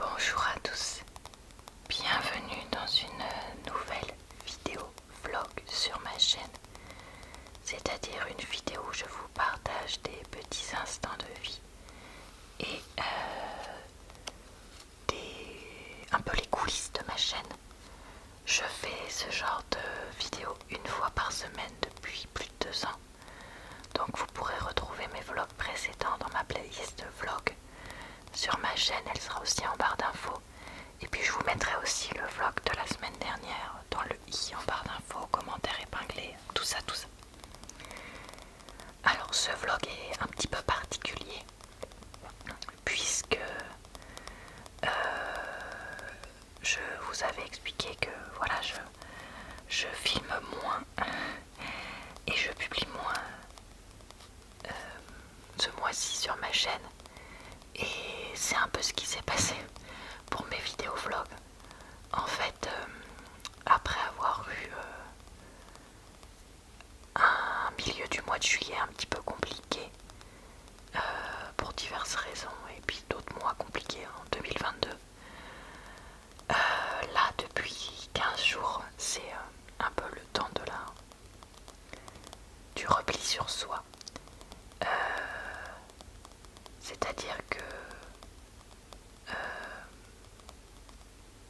Bonjour à tous, bienvenue dans une nouvelle vidéo vlog sur ma chaîne, c'est-à-dire une vidéo où je vous partage des petits instants de vie et un peu les coulisses de ma chaîne. Je fais ce genre de vidéo une fois par semaine depuis plus de 2 ans, donc vous pourrez retrouver mes vlogs précédents dans ma playlist de vlogs sur ma chaîne, elle sera aussi en barre d'infos. Et puis je vous mettrai aussi le vlog de la semaine dernière dans le i en barre d'infos, commentaires épinglés, tout ça. Alors ce vlog est un petit peu particulier puisque je vous avais expliqué que voilà, je filme moins et je publie moins ce mois-ci sur ma chaîne. Et c'est un peu ce qui s'est passé pour mes vidéos vlogs. En fait, après avoir eu un milieu du mois de juillet un petit peu compliqué pour diverses raisons, et puis d'autres mois compliqués en 2022, là depuis 15 jours c'est un peu le temps du repli sur soi. C'est-à-dire que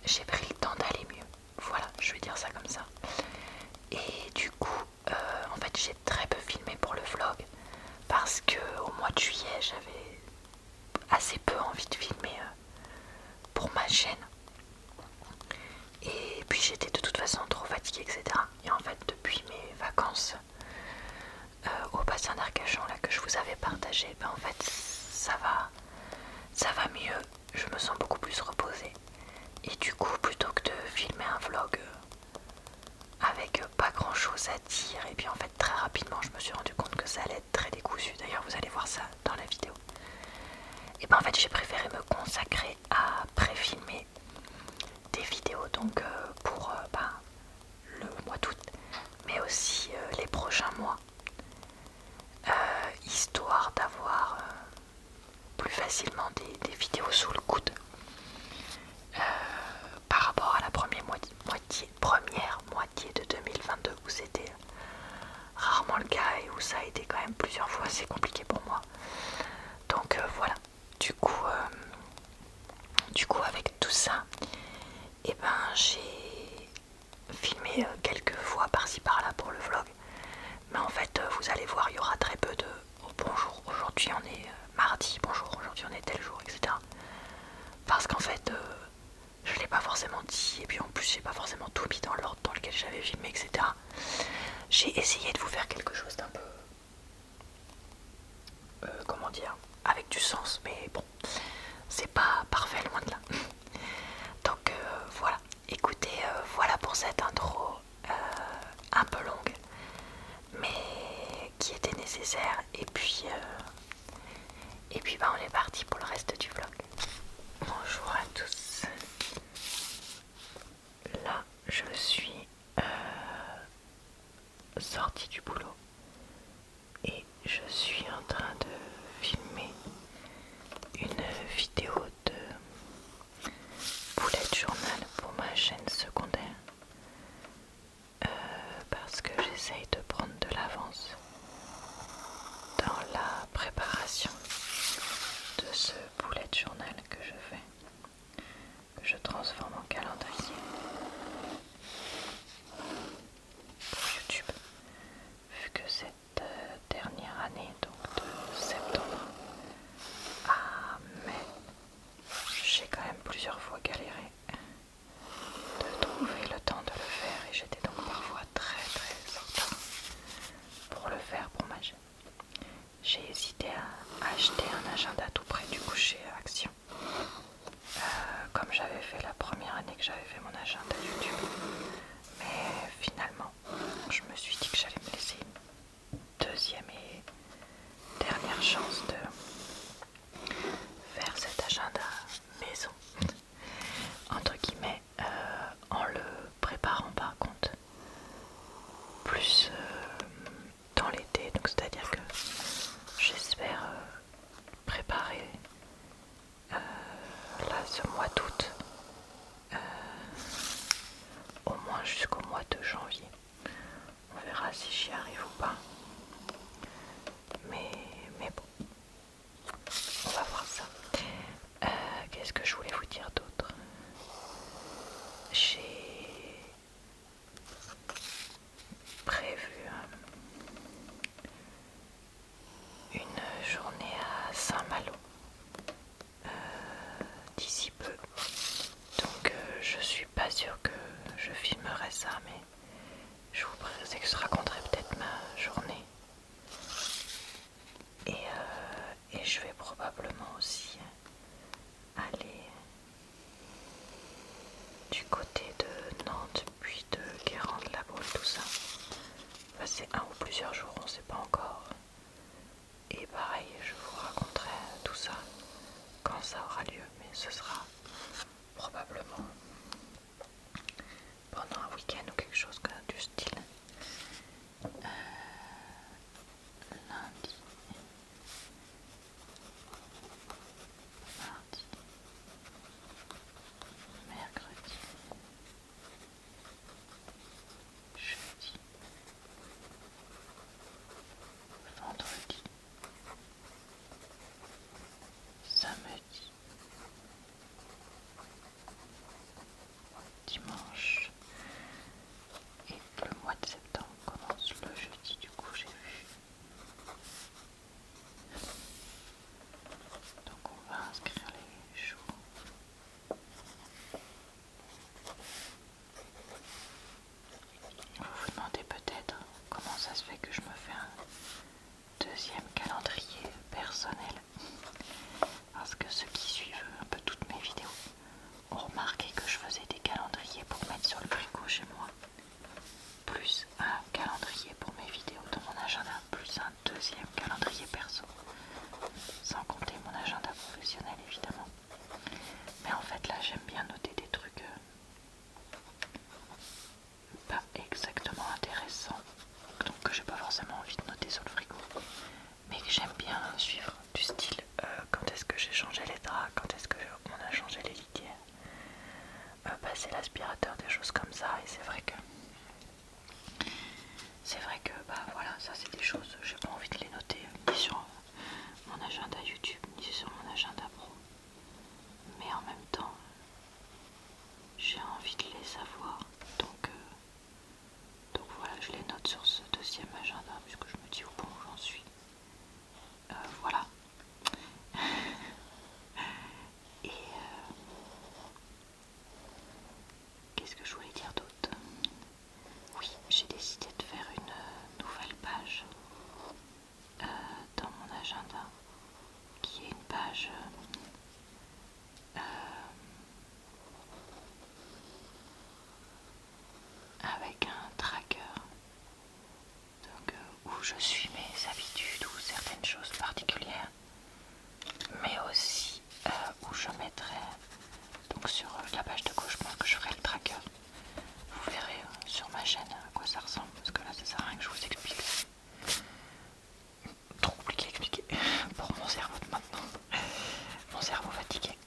j'ai pris le temps d'aller mieux. Voilà, je vais dire ça comme ça. Et du coup, en fait, j'ai très peu filmé pour le vlog parce que au mois de juillet, j'avais assez peu envie de filmer pour ma chaîne. Et puis j'étais de toute façon trop fatiguée, etc. Et en fait, depuis mes vacances au bassin d'Arcachon là que je vous avais partagé, ben en fait, ça va mieux. Je me sens beaucoup plus reposée. Et du coup, plutôt que de filmer un vlog avec pas grand chose à dire, et puis en fait très rapidement je me suis rendu compte que ça allait être très décousu, d'ailleurs vous allez voir ça dans la vidéo, et ben en fait j'ai préféré me consacrer à pré-filmer des vidéos donc pour le mois d'août, mais aussi les prochains mois, histoire d'avoir plus facilement des vidéos sous le coude. Par rapport à la première moitié de 2022 où c'était rarement le cas et où ça a été quand même plusieurs fois assez compliqué pour moi. Donc voilà, du coup avec tout ça, et ben j'ai filmé quelques fois par-ci par-là pour le vlog, mais en fait vous allez voir, il y aura très peu de bonjour, aujourd'hui on est mardi, bonjour, aujourd'hui on est tel jour, etc. Parce qu'en fait je l'ai pas forcément dit, et puis en plus j'ai pas forcément tout mis dans l'ordre dans lequel j'avais filmé, etc. J'ai essayé de vous faire quelque chose d'un peu comment dire, avec du sens, mais bon, c'est pas parfait, loin de là. Donc voilà, écoutez, voilà pour cette intro un peu longue, mais qui était nécessaire, et puis on est parti pour le reste du vlog. Bonjour à tous. Là, je suis sortie du boulot et je suis en train de filmer une vidéo de bullet journal pour ma chaîne secondaire parce que j'essaye de prendre de l'avance dans la préparation de ce bullet journal que je fais, que je transforme en calendrier pour YouTube, vu que cette dernière année, donc de septembre à mai, j'ai quand même plusieurs fois galéré de trouver le temps de le faire, et j'étais donc parfois très en retard pour le faire pour ma chaîne. J'ai hésité à acheter un agenda tout prêt du coup chez Action, comme j'avais fait la première année que j'avais fait mon agenda YouTube, mais finalement je me suis dit que j'allais me laisser une deuxième et dernière chance de faire cet agenda maison, entre guillemets, en le préparant par contre plus dans l'été, donc c'est à dire que j'espère préparer là ce mois d'août côté de Nantes, puis de Guérande, la Baule, tout ça. Passer un ou plusieurs jours, on ne sait pas encore. Et pareil, je vous raconterai tout ça quand ça aura lieu, mais ce sera probablement pendant un week-end ou quelque chose du style. Lundi, mardi, mercredi, jeudi, vendredi, samedi, dimanche. Et le mois de septembre commence le jeudi, du coup j'ai vu. Donc on va inscrire les jours. Vous vous demandez peut-être comment ça se fait que je me fais un deuxième calendrier personnel. Parce que ceux qui suivent un peu toutes mes vidéos ont remarqué que je faisais des calendriers pour mettre sur le frigo chez moi, plus un calendrier pour mes vidéos dans mon agenda, plus un deuxième calendrier perso, sans compter mon agenda professionnel évidemment. Mais en fait là j'aime bien noter des trucs pas exactement intéressants, donc que j'ai pas forcément envie de noter sur le frigo, mais que j'aime bien suivre, du style quand est-ce que j'ai changé les draps, quand est-ce que on a changé les litières, passer l'aspirateur, des choses comme ça. Et c'est vrai que bah voilà, ça c'est des choses, j'ai pas envie de les noter ni sur mon agenda YouTube ni sur mon agenda pro, mais en même temps j'ai envie de les savoir, donc voilà, je les note sur ce deuxième agenda puisque je me dis au point où j'en suis. Voilà. Et qu'est-ce que je voulais dire d'autre? Oui, j'ai décidé de faire une nouvelle page dans mon agenda, qui est une page avec un tracker, donc où je suis mes habitudes ou certaines choses particulières, mais aussi où je mettrai, donc sur la page de gauche, je pense que je ferai le tracker. Vous verrez sur ma chaîne à quoi ça ressemble, parce que là ça sert à rien que je vous explique. Trop compliqué à expliquer pour mon cerveau de maintenant, mon cerveau fatigué.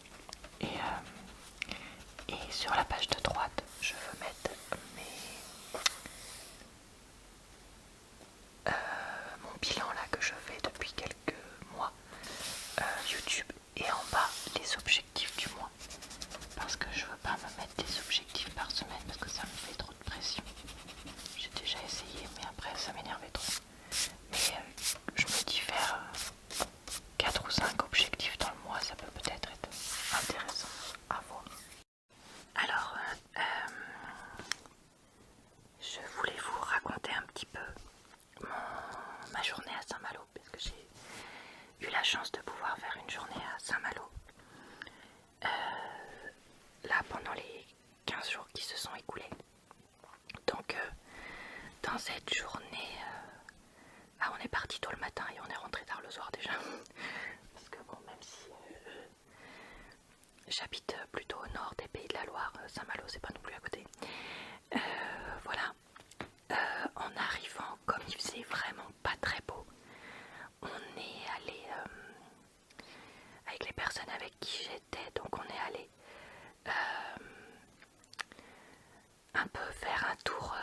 Et sur la page de droite, je veux mettre mon bilan là que je fais depuis quelques mois YouTube, et en bas les objectifs du mois, parce que je veux pas me mettre des objectifs par semaine parce que ça me fait trop de pression. J'ai déjà essayé mais après ça m'énervait trop. Mais je me dis faire 4 ou 5 objectifs dans le mois, ça peut peut-être être intéressant à voir. Alors je voulais vous raconter un petit peu ma journée à Saint-Malo, parce que j'ai eu la chance de pouvoir faire une journée à Saint-Malo là pendant les 15 jours qui se sont écoulés. Donc dans cette journée, on est parti tôt le matin et on est rentré tard le soir déjà. Parce que bon, même si j'habite plutôt au nord des Pays de la Loire, Saint-Malo c'est pas non plus à côté. Voilà. En arrivant, comme il faisait vraiment pas très beau, on est allé avec les personnes avec qui j'étais, donc on est allé un peu faire un tour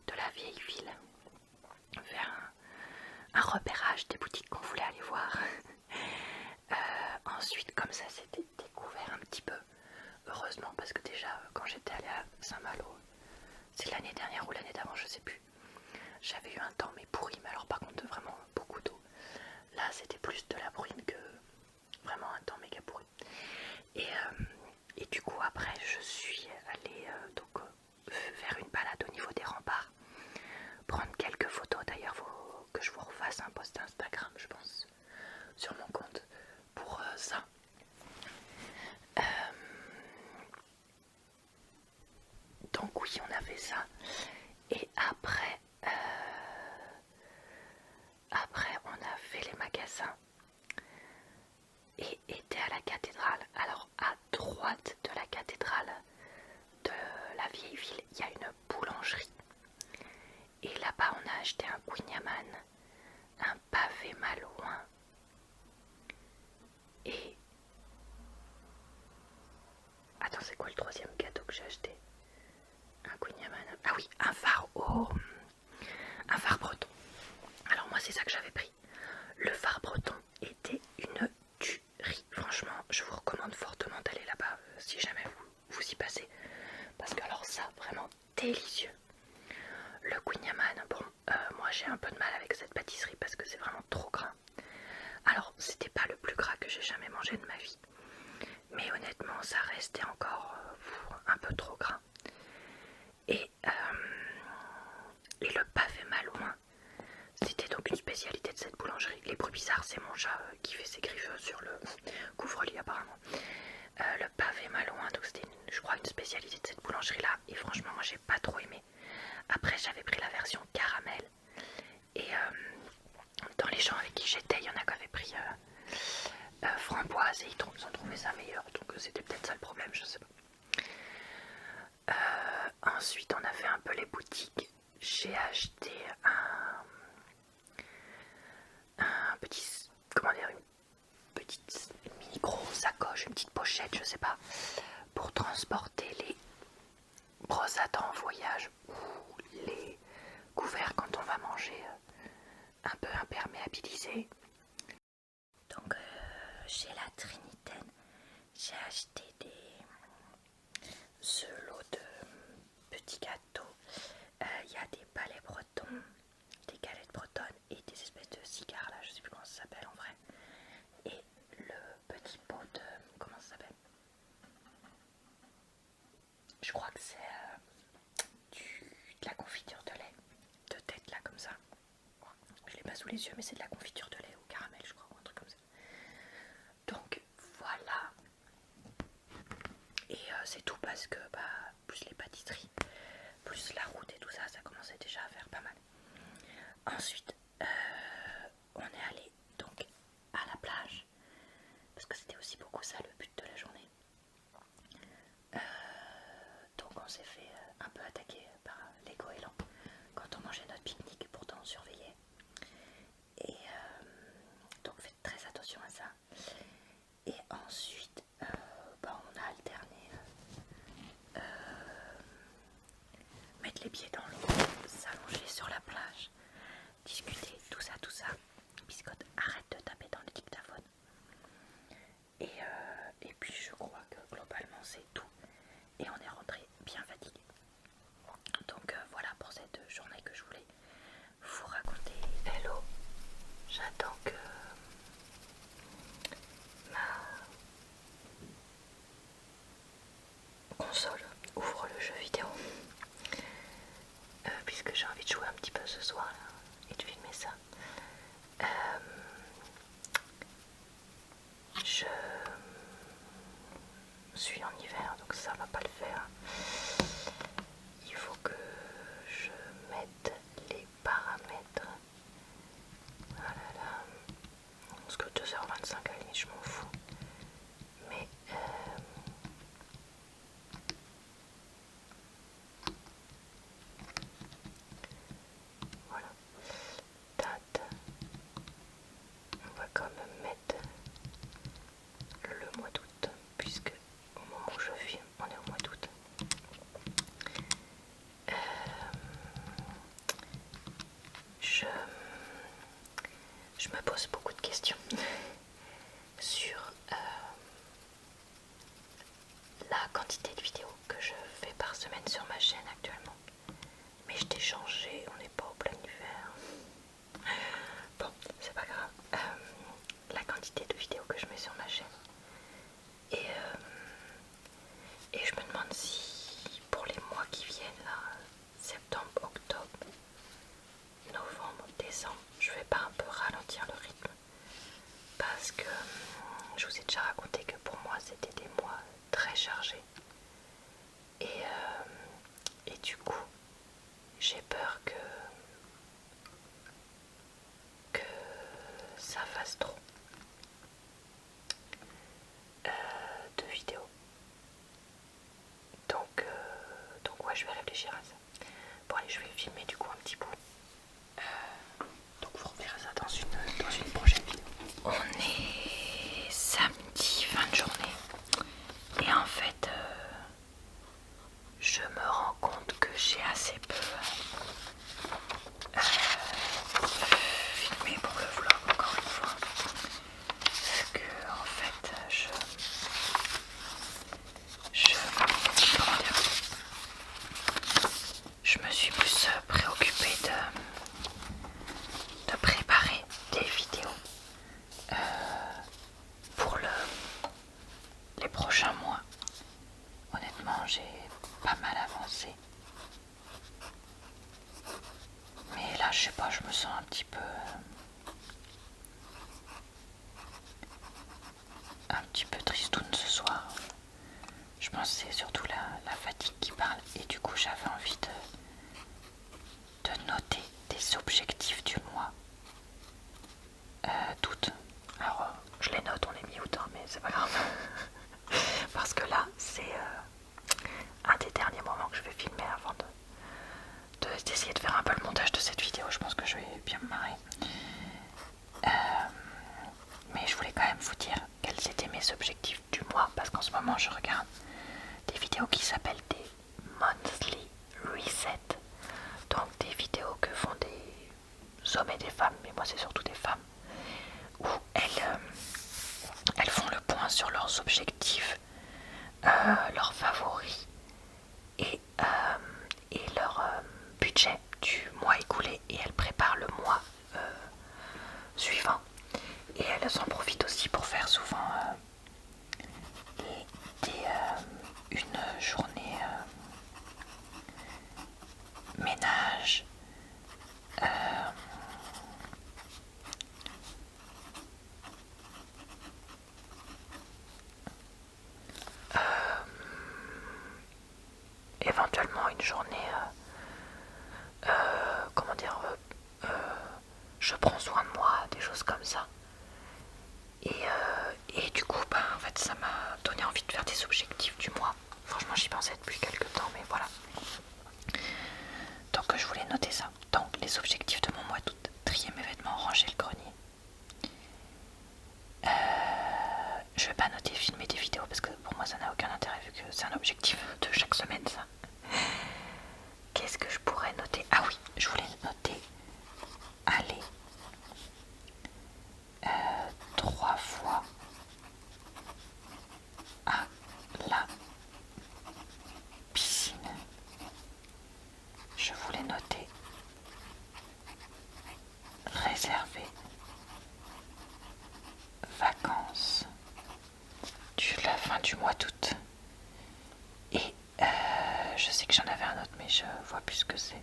de la vieille ville, faire un repérage des boutiques qu'on voulait aller voir. Ensuite, comme ça c'était découvert un petit peu, heureusement, parce que déjà quand j'étais allée à Saint-Malo, c'est l'année dernière ou l'année d'avant, je sais plus, j'avais eu un temps mais pourri, mais alors par contre vraiment beaucoup d'eau. Là c'était plus de la bruine que vraiment un temps méga pourri. Et du coup après je suis allée faire une balade au niveau des remparts, prendre quelques photos. D'ailleurs faut que je vous refasse un post Instagram je pense sur mon compte pour ça. oui, on a fait ça. Et après, on a fait les magasins et était à la cathédrale. Alors à droite de la cathédrale de la vieille ville, il y a une boulangerie. Et là-bas, on a acheté un kouign-amann, un pavé malouin et... Attends, c'est quoi le troisième cadeau que j'ai acheté? Un kouign-amann. Ah oui, un phare breton. Alors moi, c'est ça que j'avais pris. Le phare breton était une tuerie. Franchement, je vous recommande fortement d'aller là-bas si jamais vous y passez. Parce que alors ça, vraiment délicieux. Le kouign-amann, bon, moi j'ai un peu de mal avec cette pâtisserie parce que c'est vraiment trop gras. Alors, c'était pas le plus gras que j'ai jamais mangé de ma vie. Mais honnêtement, ça restait encore un peu trop gras. Et le pavé malouin, c'était donc une spécialité de cette boulangerie. Les bruits bizarres, c'est mon chat qui fait ses griffes sur le couvre-lit apparemment. Le pavé malouin, donc c'était je crois une spécialité de cette boulangerie là. Et franchement, moi j'ai pas trop aimé. Après, j'avais pris la version caramel. Et dans les gens avec qui j'étais, il y en a qui avaient pris framboise et ils ont trouvé ça meilleur. Donc c'était peut-être ça le problème, je sais pas. Ensuite, on a fait un peu les boutiques. J'ai acheté un petit, comment dire, une petite micro sacoche, une petite pochette, je sais pas, pour transporter les brosses à dents en voyage ou les couverts quand on va manger un peu imperméabilisés. Donc chez la Trinitaine, j'ai acheté ce lot de petits gâteaux. Il y a des palais bretons, des galettes bretonnes et des espèces de cigares là, je sais plus comment ça s'appelle en vrai. Et le petit pot de... comment ça s'appelle? Je crois que c'est de la confiture de lait, de tête là comme ça. Je l'ai pas sous les yeux mais c'est de la confiture de lait au caramel je crois ou un truc comme ça. Donc voilà. Et c'est tout parce que plus les pâtisseries, plus la route et tout ça, ça commençait déjà à faire pas mal. Ensuite, on est allé donc à la plage parce que c'était aussi beaucoup ça le but de la journée. Donc on s'est fait un peu attaquer par les goélands quand on mangeait notre pique-nique, pourtant on surveillait. Et donc faites très attention à ça. Et ensuite, on a alterné mettre les pieds dans l'eau, s'allonger sur la plage, discuter, tout ça. Biscotte, arrête de taper dans le dictaphone. Et puis je crois que globalement c'est tout. Et on est rentré bien fatigué. Donc voilà pour cette journée que je voulais vous raconter. Hello, j'attends que ma console ouvre le jeu vidéo. Puisque j'ai envie de jouer un petit peu ce soir là, et de filmer ça. Je suis en hiver donc ça va pas le faire. Il faut que je mette les paramètres. Voilà là. Parce que 2h25 à la limite je m'en fous. Mais voilà. Date. On va quand même mettre le mois d'août, puisque au moment où je filme, on est au mois d'août. Je me pose beaucoup de questions sur la quantité de vidéos que je fais par semaine sur ma chaîne actuellement. Mais je t'ai changé, on n'est pas au plein hiver. Bon, c'est pas grave. La quantité de vidéos que je mets sur ma chaîne. Et je me demande si pour les mois qui viennent, là, septembre, octobre, novembre, décembre, je vais pas un peu ralentir le rythme. Parce que je vous ai déjà raconté que pour moi c'était des mois très chargés. Et sais pas, je me sens un petit peu tristoun ce soir. Je pense que c'est surtout la fatigue qui parle et du coup j'avais envie de noter des objectifs du mois d'août. Alors je les note, on les mis août, hein, mais c'est pas grave. Parce que là c'est un des derniers moments que je vais filmer avant d'essayer de faire un peu le montage de cette vidéo. Je pense que je vais bien me marrer. Mais je voulais quand même vous dire quels étaient mes objectifs du mois, parce qu'en ce moment je regarde des vidéos qui s'appellent des monthly reset, donc des vidéos que font des hommes et des femmes, mais moi c'est surtout des femmes, où elles font le point sur leurs objectifs, leurs favoris et leur budget du mois écoulé, et elles préparent le mois suivant. Et elles en profitent aussi pour faire souvent une journée ménage, éventuellement une journée, comment dire, je prends soin de moi, des choses comme ça. Et du coup, en fait, ça m'a donné envie de faire des objectifs du mois. Franchement, j'y pensais depuis quelques temps, mais voilà. Donc, je voulais noter ça. Donc, les objectifs de mon mois d'août: trier mes vêtements, ranger le grenier. Je vais pas noter filmer des vidéos parce que pour moi, ça n'a aucun intérêt vu que c'est un objectif de chaque semaine, ça. Qu'est-ce que je pourrais noter? Ah oui, je voulais noter aller 3 fois à la piscine. Je voulais noter réserver vacances de la fin du mois d'août. Et je sais que j'en avais un autre, mais je vois plus ce que c'est.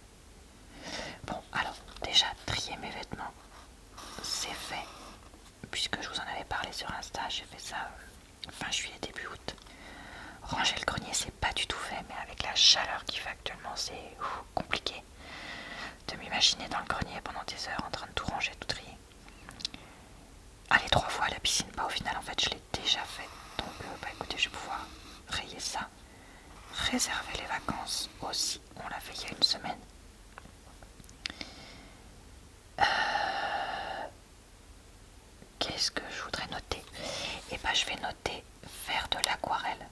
Bon, alors déjà, trier mes vêtements, c'est fait. Puisque je vous en avais parlé sur Insta, j'ai fait ça fin juillet, début août. Ranger le grenier, c'est pas du tout fait, mais avec la chaleur qu'il fait actuellement, c'est compliqué de m'imaginer dans le grenier pendant des heures en train de tout ranger, tout trier. Aller 3 fois à la piscine, au final, en fait, je l'ai déjà fait. Donc, écoutez, je vais pouvoir rayer ça. Réserver les vacances aussi, on l'a fait il y a une semaine. Qu'est-ce que je voudrais noter? Et je vais noter faire de l'aquarelle.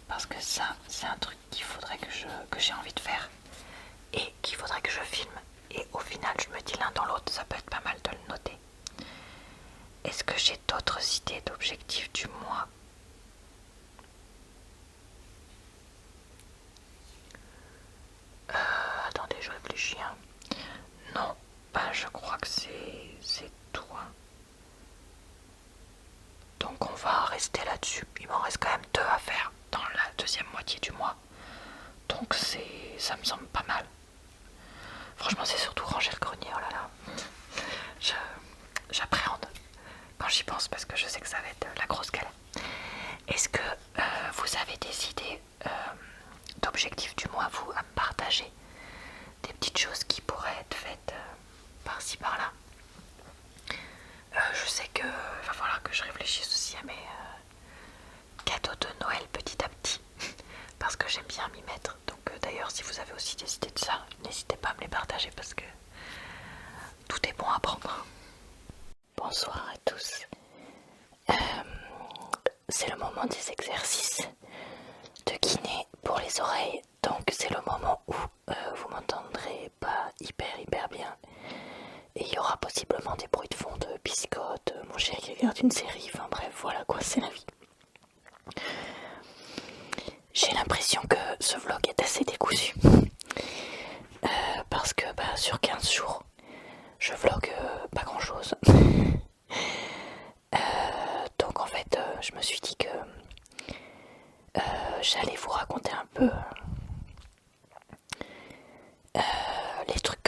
Parce que ça, c'est un truc qu'il faudrait que j'ai envie de faire et qu'il faudrait que je filme. Et au final, je me dis l'un dans l'autre, ça peut être pas mal de le noter. Est-ce que j'ai d'autres idées d'objectifs du mois? Attendez, je réfléchis. Non, je crois que c'est tout. Donc on va rester là-dessus. Il m'en reste quand même 2 à faire dans la deuxième moitié du mois. Donc ça me semble pas mal. Franchement, c'est surtout ranger le grenier, oh là là. J'appréhende quand j'y pense parce que je sais que ça va être la grosse galère. Est-ce que vous avez des idées d'objectifs du mois, vous, à me partager? Des petites choses qui pourraient être faites par-ci par-là. Je sais que va falloir que je réfléchisse aussi à mes cadeaux de Noël petit à petit parce que j'aime bien m'y mettre. Donc d'ailleurs, si vous avez aussi des idées de ça, n'hésitez pas à me les partager parce que tout est bon à prendre. Bonsoir à tous. C'est le moment des exercices de kiné pour les oreilles. Donc c'est le moment où vous m'entendrez pas hyper bien. Et il y aura possiblement des bruits de fond de biscottes, mon chéri qui regarde une série, enfin bref, voilà quoi, c'est la vie. J'ai l'impression que ce vlog est assez décousu. Parce que sur 15 jours, je vlog pas grand chose. Donc en fait, je me suis dit que j'allais vous raconter un peu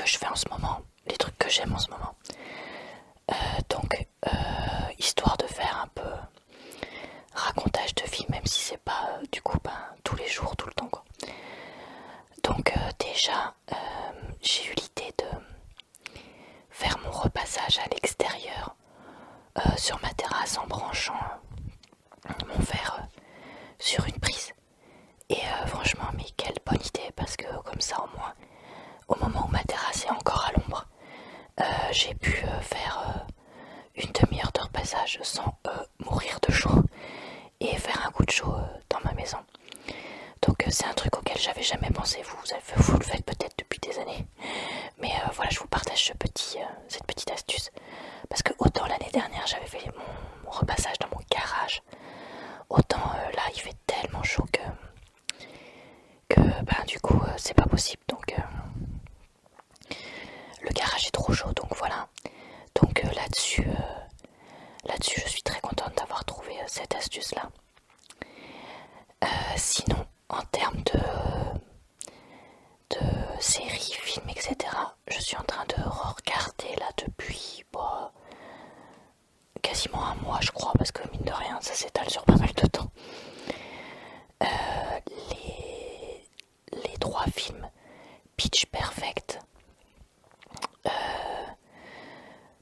je fais en ce moment, les trucs que j'aime en ce moment. Donc, histoire de faire un peu racontage de vie, même si c'est pas du coup tous les jours, tout le temps quoi. Donc déjà, j'ai eu l'idée de faire mon repassage à l'extérieur sur ma terrasse en branchant mon verre sur une prise. Et franchement, mais quelle bonne idée, parce que comme ça au moins, au moment où ma terrasse est encore à l'ombre, j'ai pu faire une demi-heure de repassage sans mourir de chaud et faire un coup de chaud dans ma maison. Donc c'est un truc auquel j'avais jamais pensé, vous le faites peut-être depuis des années. Mais voilà, je vous partage cette petite astuce. Parce que autant l'année dernière j'avais fait mon repassage dans mon garage, autant là il fait tellement chaud que du coup c'est pas possible. Donc le garage est trop chaud, donc voilà. Donc là-dessus je suis très contente d'avoir trouvé cette astuce là. Sinon, en termes de séries, films, etc., je suis en train de regarder là depuis quasiment un mois, je crois, parce que mine de rien, ça s'étale sur pas mal de temps. Les 3 films Pitch Perfect,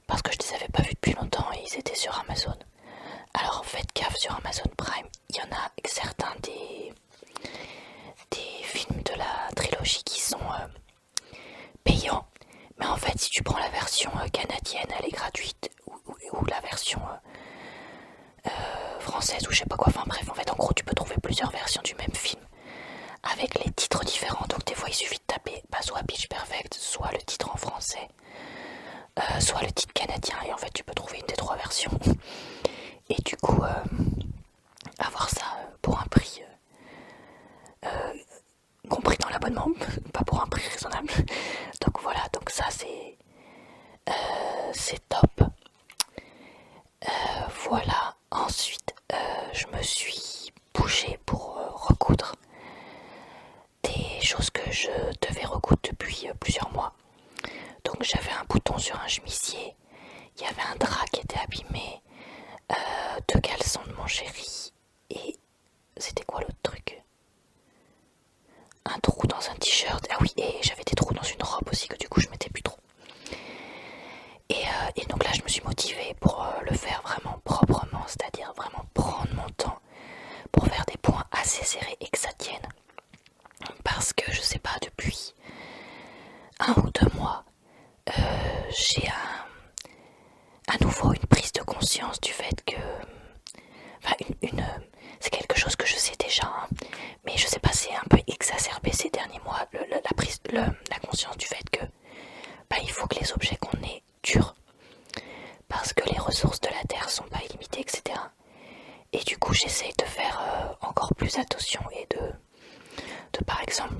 parce que je les avais pas vus depuis longtemps et ils étaient sur Amazon. Alors faites gaffe, sur Amazon Prime, il y en a certains des films de la trilogie qui sont payants. Mais en fait, si tu prends la version canadienne, elle est gratuite, ou la version française, ou je sais pas quoi, enfin bref, en fait, en gros, tu peux trouver plusieurs versions du même film, avec les titres différents. Donc des fois, il suffit de taper soit Pitch Perfect, soit le titre en français, soit le titre canadien, et en fait, tu peux trouver une des 3 versions. Et du coup, avoir ça pour un prix compris dans l'abonnement, pas pour un prix raisonnable. Donc voilà, donc ça c'est top. Voilà, ensuite je me suis bougée pour recoudre des choses que je devais recoudre depuis plusieurs mois. Donc j'avais un bouton sur un chemisier, il y avait un drap qui était abîmé, 2 caleçons de mon chéri, et c'était quoi l'autre truc? Un trou dans un t-shirt, ah oui, et j'avais des trous dans une robe aussi que du coup je mettais plus trop. Et donc là je me suis motivée pour le faire vraiment proprement, c'est-à-dire vraiment prendre mon temps pour faire des points assez serrés et que ça tienne. Parce que je sais pas, depuis 1 ou 2 mois, j'ai à nouveau une prise de conscience du fait que... Enfin, c'est quelque chose que je sais déjà, hein, mais je sais pas, c'est un peu exacerbé ces derniers mois, la conscience du fait que il faut que les objets qu'on ait durent, parce que les ressources de la Terre sont pas illimitées, etc. Et du coup, j'essaye de faire encore plus attention et de par exemple,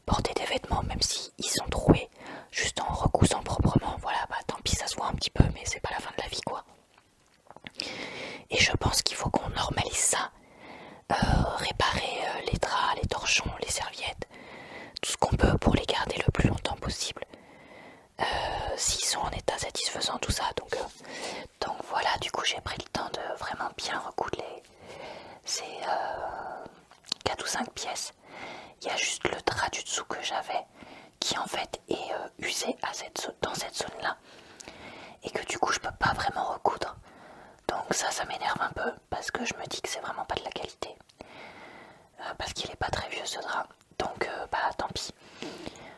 porter des vêtements, même si ils sont troués, juste en recoussant proprement. Voilà, tant pis, ça se voit un petit peu, mais c'est pas la fin de la vie, quoi. Et je pense qu'il faut qu'on normalise ça. Réparer les draps, les torchons, les serviettes, tout ce qu'on peut pour les garder le plus longtemps possible. S'ils sont en état satisfaisant, tout ça. Donc voilà, du coup j'ai pris le temps de vraiment bien recoudre ces 4 ou 5 pièces. Il y a juste le drap du dessous que j'avais qui en fait est usé dans cette zone là, et que du coup je peux pas vraiment recoudre. Donc ça m'énerve un peu, parce que je me dis que c'est vraiment pas de la qualité, parce qu'il est pas très vieux ce drap. Donc tant pis.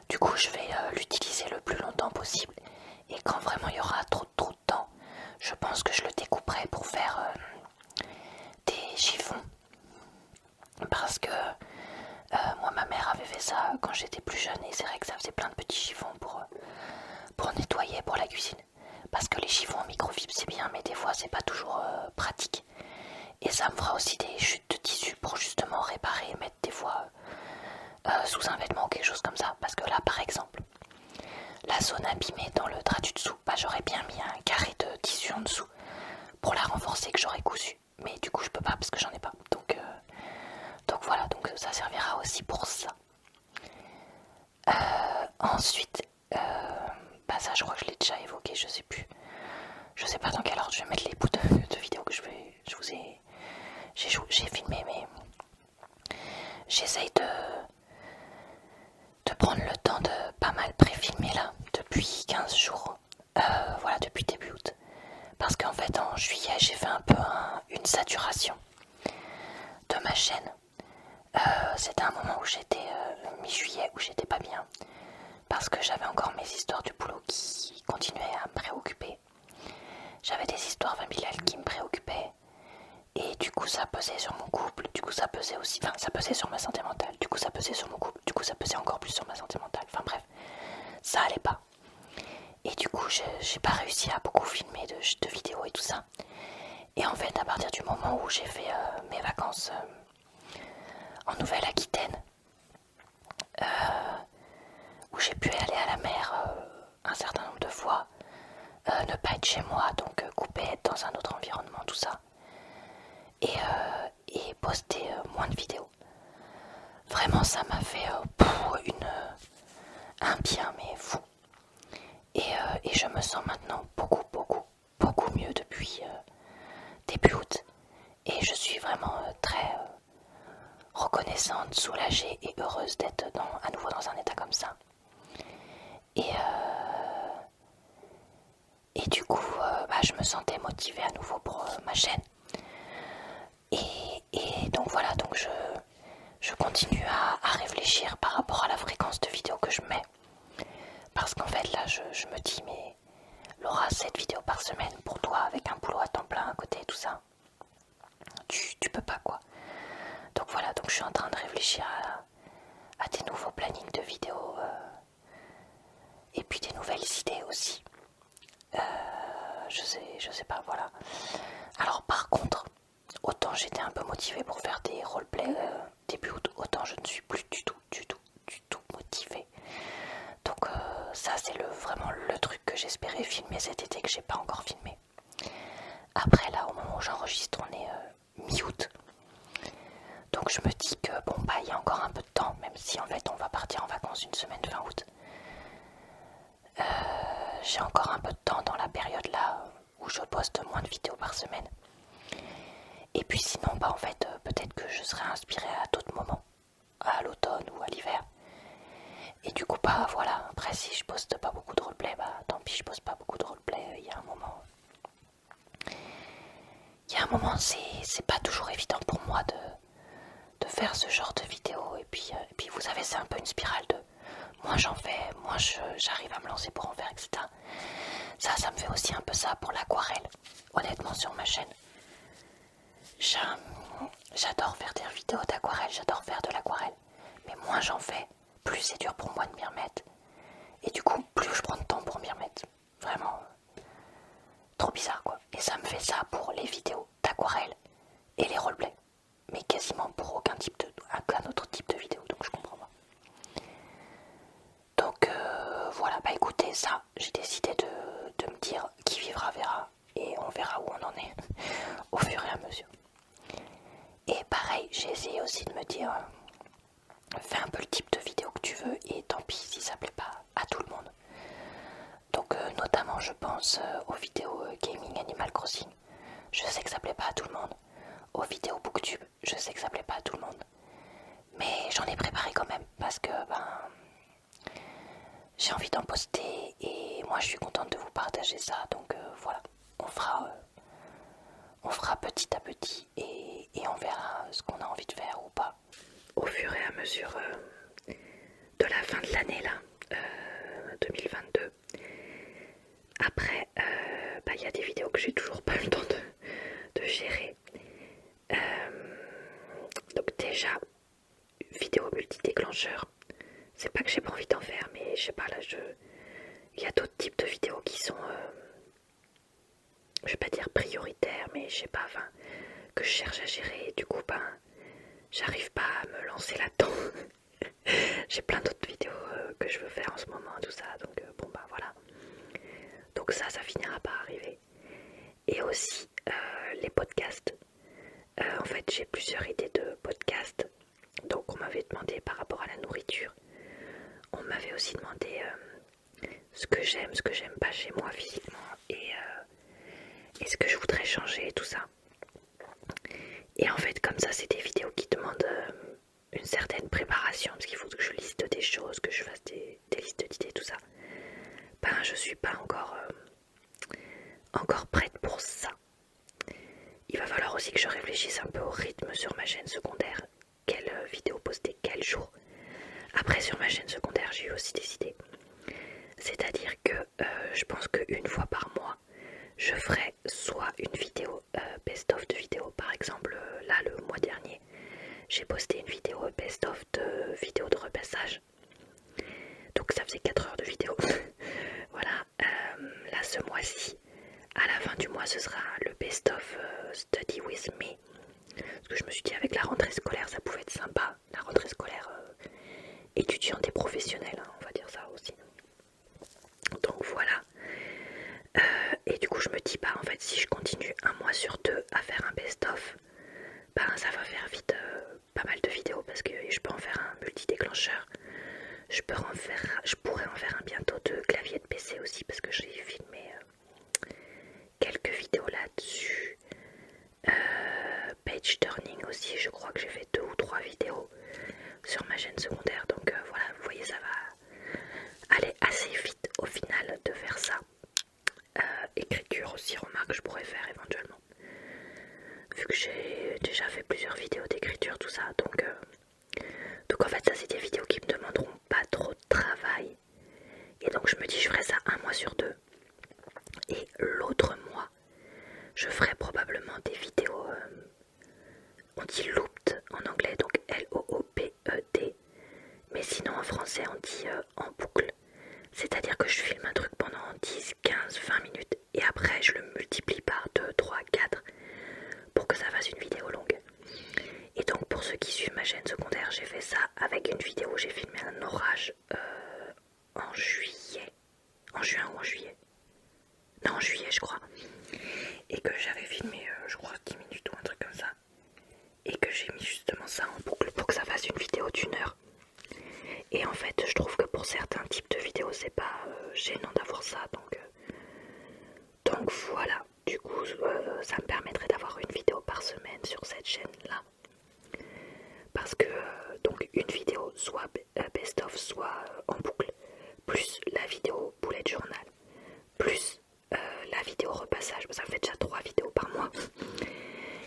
Du coup je vais l'utiliser le plus longtemps possible, et quand vraiment il y aura trop de temps, je pense que je le découperai pour faire des chiffons. Parce que moi ma mère avait fait ça quand j'étais plus jeune, et c'est vrai que ça faisait plein de petits chiffons pour nettoyer, pour la cuisine. Parce que les chiffons en microfibre c'est bien, mais des fois c'est pas toujours pratique. Et ça me fera aussi des chutes de tissu pour justement réparer et mettre des fois sous un vêtement ou quelque chose comme ça. Parce que là par exemple, la zone abîmée dans le drap du dessous, j'aurais bien mis un carré de tissu en dessous pour la renforcer, que j'aurais cousu. Mais du coup je peux pas parce que j'en ai pas. Donc voilà, donc ça servira aussi pour ça. Ensuite, j'ai filmé, mais j'essaye de prendre le temps de pas mal pré-filmer là, depuis 15 jours, voilà, depuis début août. Parce qu'en fait, en juillet, j'ai fait un peu une saturation de ma chaîne. C'était un moment où j'étais, mi-juillet, où j'étais pas bien. Parce que j'avais encore mes histoires du boulot qui continuaient à me préoccuper. J'avais des histoires familiales qui me préoccupaient. Et du coup, ça pesait sur mon couple. Du coup, ça pesait aussi. Enfin, ça pesait sur ma santé mentale. Du coup, ça pesait sur mon couple. Du coup, ça pesait encore plus sur ma santé mentale. Enfin, bref, ça allait pas. Et du coup, j'ai pas réussi à beaucoup filmer de vidéos et tout ça. Et en fait, à partir du moment où j'ai fait mes vacances en Nouvelle-Aquitaine, où j'ai pu aller à la mer un certain nombre de fois, ne pas être chez moi, donc couper, être dans un autre environnement, tout ça, et poster moins de vidéos. Vraiment, ça m'a fait un bien, mais fou. Et je me sens maintenant beaucoup mieux depuis début août. Et je suis vraiment très reconnaissante, soulagée et heureuse d'être à nouveau dans un état comme ça. Et du coup, je me sentais motivée à nouveau pour ma chaîne. Et donc voilà, donc je continue à réfléchir par rapport à la fréquence de vidéos que je mets. Parce qu'en fait là, je me dis, mais Laura, 7 vidéos par semaine pour toi avec un boulot à temps plein à côté et tout ça, tu peux pas quoi. Donc voilà, donc je suis en train de réfléchir à des nouveaux plannings de vidéos et puis des nouvelles idées aussi. Je sais pas, voilà. Alors par contre, autant j'étais un peu motivée pour faire des roleplays début août, autant je ne suis plus du tout motivée. Donc ça c'est vraiment le truc que j'espérais filmer cet été que j'ai pas encore filmé. Après là, au moment où j'enregistre, on est mi-août. Donc je me dis que bon bah il y a encore un peu de temps, même si en fait on va partir en vacances une semaine fin août. J'ai encore un peu de temps dans la période là où je poste moins de vidéos par semaine. Et puis sinon bah en fait peut-être que je serai inspirée à d'autres moments, à l'automne ou à l'hiver. Et du coup bah voilà, après si je poste pas beaucoup de roleplay, bah tant pis je poste pas beaucoup de roleplay, il y a un moment. C'est pas toujours évident pour moi de faire ce genre de vidéo. Et puis vous savez, c'est un peu une spirale de moins j'en fais, moins j'arrive à me lancer pour en faire, etc. Ça me fait aussi un peu ça pour l'aquarelle. Honnêtement, sur ma chaîne, j'adore faire des vidéos d'aquarelle, j'adore faire de l'aquarelle. Mais moins j'en fais, plus c'est dur pour moi de m'y remettre. Et du coup, plus je prends de temps pour m'y remettre. Vraiment, trop bizarre quoi. Et ça me fait ça pour les vidéos d'aquarelle et les roleplays. Mais quasiment pour aucun autre type de vidéo, donc je comprends pas. Donc voilà, bah écoutez, ça, j'ai décidé de me dire qui vivra verra, et on verra où on en est au fur et à mesure. Et pareil, j'ai essayé aussi de me dire, fais un peu le type de vidéo que tu veux, et tant pis si ça plaît pas à tout le monde. Donc notamment je pense aux vidéos gaming Animal Crossing. Je sais que ça plaît pas à tout le monde. Aux vidéos Booktube, je sais que ça plaît pas à tout le monde. Mais j'en ai préparé quand même parce que j'ai envie d'en poster et moi je suis contente de vous partager ça. Donc voilà, on fera petit à petit et on verra ce qu'on a envie de faire ou pas au fur et à mesure de la fin de l'année là, 2022. Après, il y a des vidéos que j'ai toujours pas eu le temps de gérer. Donc déjà, vidéo multi-déclencheur. C'est pas que j'ai pas envie d'en faire, mais je sais pas, là, il y a d'autres types de vidéos qui sont, je vais pas dire prioritaires, mais je sais pas, enfin, que je cherche à gérer. Et du coup, j'arrive pas à me lancer là-dedans. J'ai plein d'autres vidéos que je veux faire en ce moment, tout ça, donc bon, voilà. Donc ça finira par arriver. Et aussi, les podcasts. En fait, j'ai plusieurs idées de podcasts. Donc on m'avait demandé par rapport à la nourriture. On m'avait aussi demandé ce que j'aime pas chez moi physiquement et ce que je voudrais changer et tout ça. Et en fait comme ça, c'est des vidéos qui demandent une certaine préparation, parce qu'il faut que je liste des choses, que je fasse des listes d'idées, tout ça. Ben, je suis pas encore prête pour ça. Il va falloir aussi que je réfléchisse un peu au rythme sur ma chaîne secondaire. Quelle vidéo poster quel jour. Après, sur ma chaîne secondaire, j'ai eu aussi des idées. C'est-à-dire que je pense qu'une fois par mois, je ferai soit une vidéo best-of de vidéos. Par exemple, là, le mois dernier, j'ai posté une vidéo best-of de vidéos de repassage. Donc ça faisait 4 heures de vidéo. Voilà. Là, ce mois-ci, à la fin du mois, ce sera le best-of Study With Me. Parce que je me suis dit, avec la rentrée scolaire, ça pouvait être sympa. La rentrée scolaire étudiante et professionnelle, hein, on va dire ça aussi. Donc voilà. Et du coup, je me dis, bah en fait, si je continue un mois sur 2 à faire un best-of, bah ça va faire vite pas mal de vidéos parce que je peux en faire un multi-déclencheur. Je pourrais en faire un bientôt de clavier de PC aussi parce que j'ai filmé quelques vidéos là-dessus. Page turning aussi, je crois que j'ai fait 2 ou 3 vidéos sur ma chaîne secondaire. Donc voilà, vous voyez, ça va aller assez vite au final de faire ça. Écriture aussi, remarque, je pourrais faire éventuellement. Vu que j'ai déjà fait plusieurs vidéos d'écriture, tout ça. Donc en fait, ça c'est des vidéos qui me demanderont pas trop de travail. Et donc je me dis, je ferai ça un mois sur 2. Et l'autre mois, je ferai probablement des vidéos, on dit looped en anglais, donc L-O-O-P-E-D. Mais sinon en français on dit en boucle. C'est-à-dire que je filme un truc pendant 10, 15, 20 minutes et après je le multiplie par 2, 3, 4 pour que ça fasse une vidéo longue. Et donc pour ceux qui suivent ma chaîne secondaire, j'ai fait ça avec une vidéo où j'ai filmé un orage en juillet. En juin ou en juillet? Non, en juillet je crois. Et que j'avais filmé, je crois, 10 minutes ou un truc comme ça. Et que j'ai mis justement ça en boucle pour que ça fasse une vidéo d'1 heure. Et en fait, je trouve que pour certains types de vidéos, c'est pas gênant d'avoir ça. Donc voilà, du coup, ça me permettrait d'avoir une vidéo par semaine sur cette chaîne-là. Parce que, donc, une vidéo, soit best-of, soit en boucle, plus la vidéo bullet journal, plus la vidéo repassage, ça me fait déjà 3 vidéos par mois.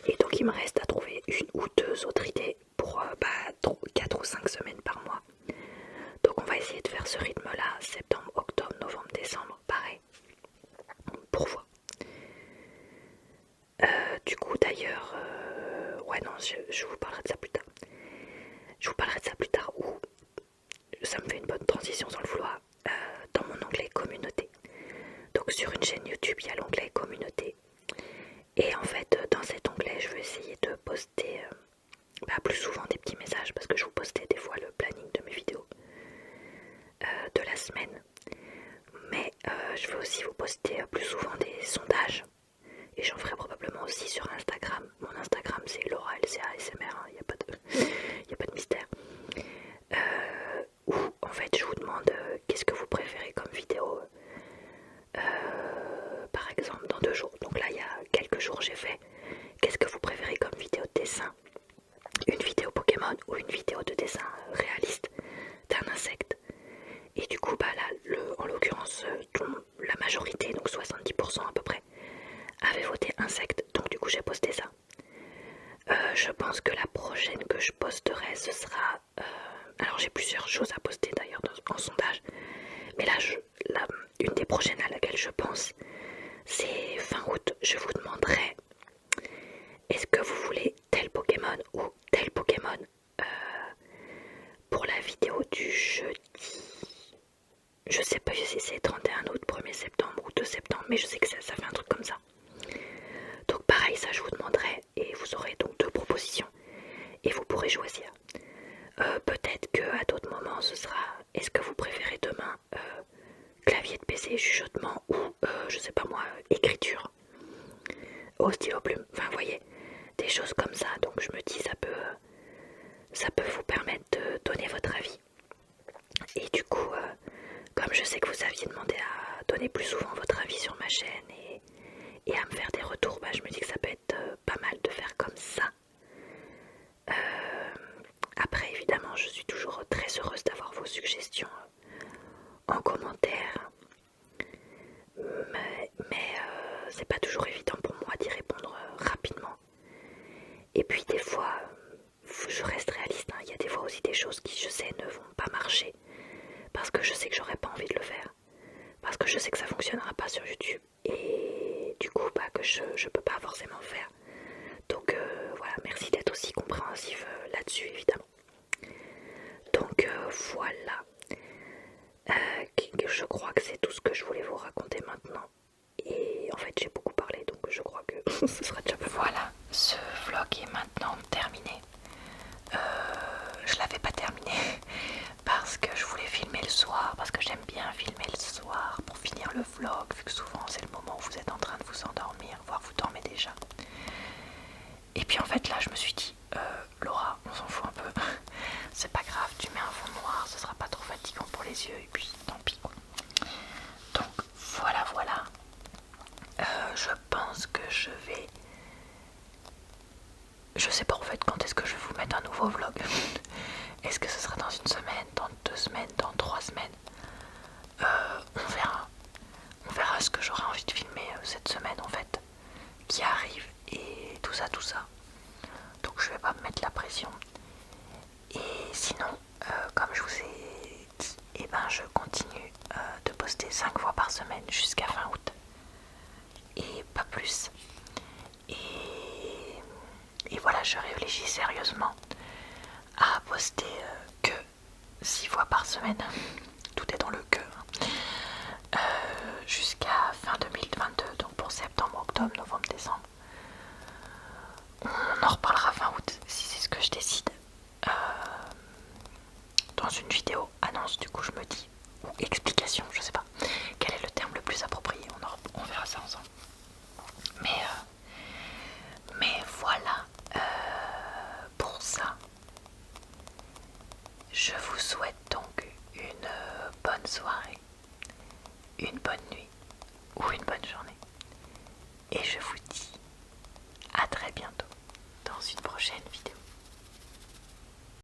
Et donc, il me reste à trouver une ou 2 autres idées pour 4 ou 5 semaines par mois. Donc on va essayer de faire ce rythme-là, septembre, octobre, novembre, décembre, pareil, pour voir. Du coup d'ailleurs, ouais non, je vous parlerai de ça plus tard. Je vous parlerai de ça plus tard, ou ça me fait une bonne transition sans le vouloir, dans mon onglet communauté. Donc sur une chaîne YouTube, il y a l'onglet communauté. Et en fait, dans cet onglet, je vais essayer de poster plus souvent des petits messages, parce que je vous postais des fois le planning de mes vidéos de la semaine, mais je vais aussi vous poster plus souvent des sondages et j'en ferai probablement aussi sur Instagram. Mon Instagram c'est Laura LCASMR, il n'y a pas de mystère, où en fait je vous demande qu'est-ce que vous préférez comme vidéo, par exemple dans 2 jours. Donc là il y a quelques jours j'ai fait qu'est-ce que vous préférez comme vidéo de dessin, une vidéo Pokémon ou une vidéo de dessin réaliste d'un insecte. Et du coup, là, en l'occurrence, la majorité, donc 70% à peu près, avait voté insecte. Donc du coup, j'ai posté ça. Je pense que la prochaine que je posterai, ce sera... alors j'ai plusieurs choses à poster d'ailleurs en sondage. Mais là, une des prochaines à laquelle je pense, c'est fin août. Je vous demanderai, est-ce que vous voulez tel Pokémon ou tel Pokémon pour la vidéo du jeudi. Je sais pas si c'est 31 août, 1er septembre ou 2 septembre, mais je sais que ça fait un truc comme ça. Donc pareil, ça je vous demanderai et vous aurez donc 2 propositions et vous pourrez choisir. Peut-être qu'à d'autres moments ce sera est-ce que vous préférez demain clavier de PC, chuchotement ou je sais pas moi, écriture au stylo plume. Enfin vous voyez, des choses comme ça. Donc je me dis ça peut vous permettre de donner votre avis. Et du coup, comme je sais que vous aviez demandé à donner plus souvent votre avis sur ma chaîne et à me faire des retours, je me dis que ça peut être pas mal de faire comme ça. en commentaire, mais c'est pas toujours évident pour moi d'y répondre rapidement. Et puis des fois, je reste réaliste, hein. Il y a des fois aussi des choses qui, je sais, ne vont pas marcher parce que je sais que j'aurais pas envie de le faire, parce que je sais que ça fonctionnera pas sur YouTube et du coup que je peux pas forcément faire. Donc voilà, merci d'être aussi compréhensif là-dessus évidemment. Donc voilà, je crois que c'est tout ce que je voulais vous raconter maintenant. Et en fait j'ai beaucoup parlé, donc je crois que ce sera déjà pas mal. Voilà, ce vlog est maintenant terminé. Je l'avais pas terminé parce que je voulais filmer le soir, parce que j'aime bien filmer le soir pour finir le vlog, vu que souvent c'est le moment où vous êtes en train de vous endormir, voire vous dormez déjà. Et puis en fait là je me suis dit, Laura, on s'en fout un peu, c'est pas grave, tu mets un fond noir, ce sera pas trop fatigant pour les yeux, et puis tant pis quoi. Donc voilà, voilà. Je pense que je vais... Je sais pas en fait quand est-ce que je vais vous mettre un nouveau vlog. Est-ce que ce sera dans une semaine, dans 2 semaines, dans 3 semaines? On verra. On verra ce que j'aurai envie de filmer cette semaine en fait, qui arrive et tout ça, tout ça. Donc je vais pas me mettre la pression. Et sinon, comme je vous ai dit, eh ben, je continue de poster 5 fois par semaine jusqu'à fin août. Et pas plus. Et voilà, je réfléchis sérieusement à poster que 6 fois par semaine. Tout est dans le que. Jusqu'à fin 2022, donc pour septembre, octobre, novembre, décembre. On en reparlera fin août si c'est ce que je décide. Dans une vidéo annonce, du coup je me dis, ou explication, je sais pas quel est le terme le plus approprié, on verra ça ensemble. Mais voilà, pour ça, je vous souhaite donc une bonne soirée, une bonne nuit ou une bonne journée. Et je vous dis à très bientôt dans une prochaine vidéo.